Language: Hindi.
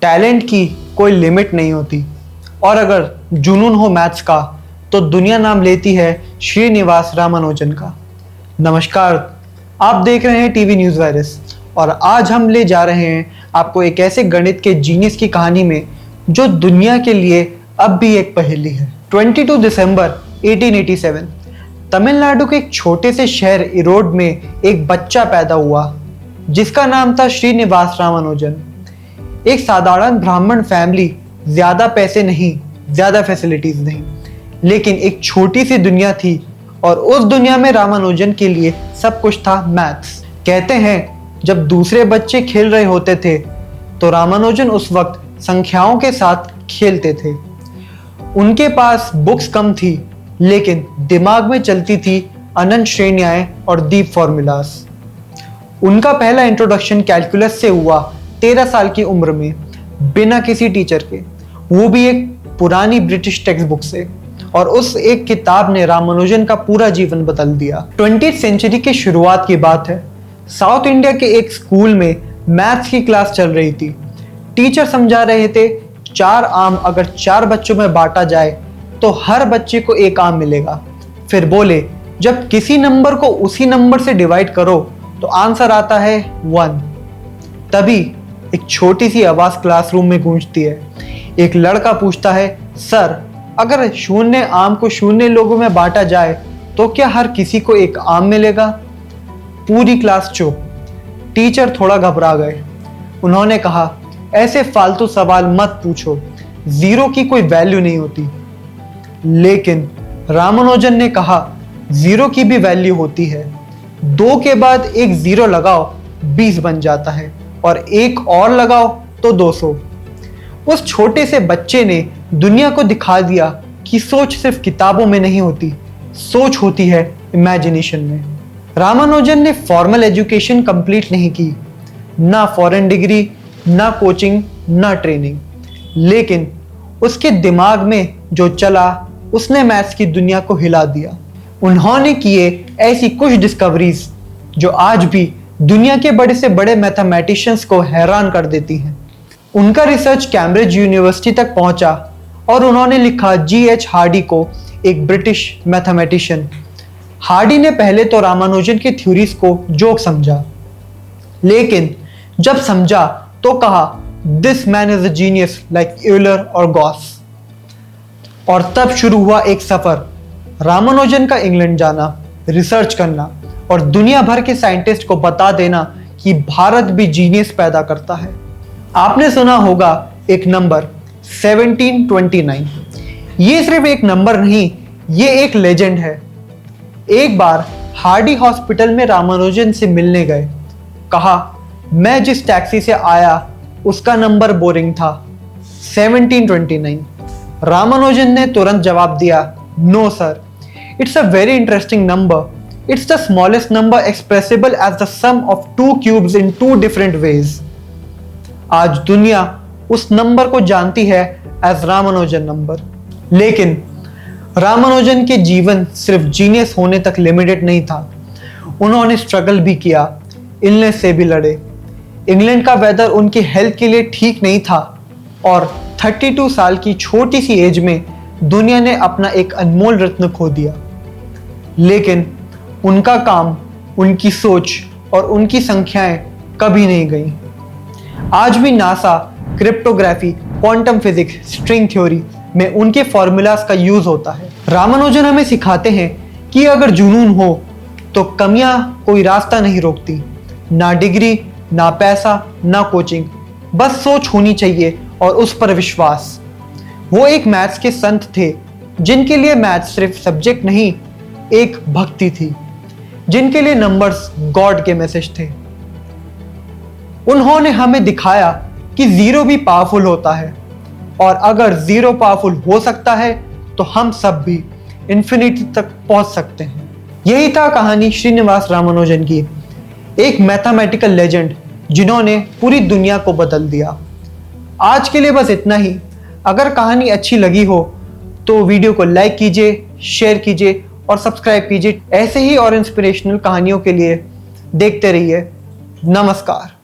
टैलेंट की कोई लिमिट नहीं होती और अगर जुनून हो मैथ्स का तो दुनिया नाम लेती है श्रीनिवास रामानुजन का। नमस्कार, आप देख रहे हैं टीवी न्यूज़ वायरस और आज हम ले जा रहे हैं आपको एक ऐसे गणित के जीनियस की कहानी में जो दुनिया के लिए अब भी एक पहेली है। 22 दिसंबर 1887 तमिलनाडु के एक छोटे से शहर इरोड में एक बच्चा पैदा हुआ जिसका नाम था श्रीनिवास रामानुजन। एक साधारण ब्राह्मण फैमिली, ज्यादा पैसे नहीं, ज्यादा फैसिलिटीज नहीं, लेकिन एक छोटी सी दुनिया थी और उस दुनिया में रामानुजन के लिए सब कुछ था मैथ्स। कहते हैं जब दूसरे बच्चे खेल रहे होते थे तो रामानुजन उस वक्त संख्याओं के साथ खेलते थे। उनके पास बुक्स कम थी लेकिन दिमाग में चलती थी अनंत श्रेणियां और डीप फॉर्मूलाज। उनका पहला इंट्रोडक्शन कैलकुलस से हुआ 13 साल की उम्र में, बिना किसी टीचर के, वो भी एक पुरानी ब्रिटिश टेक्स्ट बुक से। और उस एक किताब ने रामानुजन का पूरा जीवन बदल दिया। 20वीं सेंचुरी की शुरुआत की बात है। साउथ इंडिया के एक स्कूल में मैथ्स की क्लास चल रही थी। टीचर समझा रहे थे 4 आम अगर 4 बच्चों में बांटा जाए तो हर बच्चे को 1 आम मिलेगा। फिर बोले जब किसी नंबर को उसी नंबर से डिवाइड करो तो आंसर आता है 1। तभी एक छोटी सी आवाज क्लासरूम में गूंजती है। एक लड़का पूछता है, सर अगर 0 आम को 0 लोगों में बांटा जाए तो क्या हर किसी को 1 आम मिलेगा? पूरी क्लास चुप। टीचर थोड़ा घबरा गए। उन्होंने कहा, ऐसे फालतू सवाल मत पूछो, 0 की कोई वैल्यू नहीं होती। लेकिन रामानुजन ने कहा 0 की भी वैल्यू होती है। 2 के बाद एक 0 लगाओ 20 बन जाता है और एक और लगाओ तो 200। उस छोटे से बच्चे ने दुनिया को दिखा दिया कि सोच सिर्फ किताबों में नहीं होती, सोच होती है इमेजिनेशन में। रामानुजन ने फॉर्मल एजुकेशन कंप्लीट नहीं की, ना फॉरेन डिग्री, ना कोचिंग, ना ट्रेनिंग, लेकिन उसके दिमाग में जो चला उसने मैथ्स की दुनिया को हिला दिया। उन्होंने किए ऐसी कुछ डिस्कवरीज जो आज भी दुनिया के बड़े से बड़े मैथमेटिशियंस को हैरान कर देती हैं। उनका रिसर्च कैम्ब्रिज यूनिवर्सिटी तक पहुंचा और उन्होंने लिखा G.H. हार्डी को, एक ब्रिटिश मैथमेटिशियन। हार्डी ने पहले तो रामानुजन की थ्योरीज को जोक समझा, लेकिन जब समझा तो कहा this man is a genius like Euler और गॉस। और तब शुरू हुआ एक सफर, रामानुजन का इंग्लैंड जाना, रिसर्च करना और दुनिया भर के साइंटिस्ट को बता देना कि भारत भी जीनियस पैदा करता है। आपने सुना होगा एक नंबर 1729। ये सिर्फ एक नंबर नहीं, ये एक लेजेंड है। एक बार हार्डी हॉस्पिटल में रामानुजन से मिलने गए। कहा मैं जिस टैक्सी से आया उसका नंबर बोरिंग था, 1729। रामानुजन ने तुरंत जवाब दिया, no sir, it's a very interesting number. It's the smallest number expressible as the sum of 2 cubes in 2 different ways. आज दुनिया उस नंबर को जानती है एज रामानुजन नंबर। लेकिन रामानुजन के जीवन सिर्फ जीनियस होने तक लिमिटेड नहीं था। उन्होंने स्ट्रगल भी किया, इलनेस से भी लड़े। इंग्लैंड का वेदर उनकी हेल्थ के लिए ठीक नहीं था और 32 साल की छोटी सी एज में दुनिया ने अपना एक अनमोल रत्न खो दिया। लेकिन उनका काम, उनकी सोच और उनकी संख्याएं कभी नहीं गई। आज भी NASA, cryptography, quantum physics, string theory में उनके फॉर्मूलाज का यूज होता है। रामानुजन हमें सिखाते हैं कि अगर जुनून हो तो कमियां कोई रास्ता नहीं रोकती। ना डिग्री, ना पैसा, ना कोचिंग, बस सोच होनी चाहिए और उस पर विश्वास। वो एक मैथ्स के संत थे जिनके लिए मैथ्स सिर्फ सब्जेक्ट नहीं, एक भक्ति थी, जिनके लिए नंबर्स गॉड के मैसेज थे। उन्होंने हमें दिखाया कि 0 भी पावरफुल होता है और अगर 0 पावरफुल हो सकता है तो हम सब भी इंफिनिटी तक पहुंच सकते हैं। यही था कहानी श्रीनिवास रामानुजन की, एक मैथमेटिकल लेजेंड जिन्होंने पूरी दुनिया को बदल दिया। आज के लिए बस इतना ही। अगर कहानी अच्छी लगी हो तो वीडियो को लाइक कीजिए, शेयर कीजिए और सब्सक्राइब कीजिए। ऐसे ही और इंस्पिरेशनल कहानियों के लिए देखते रहिए। नमस्कार।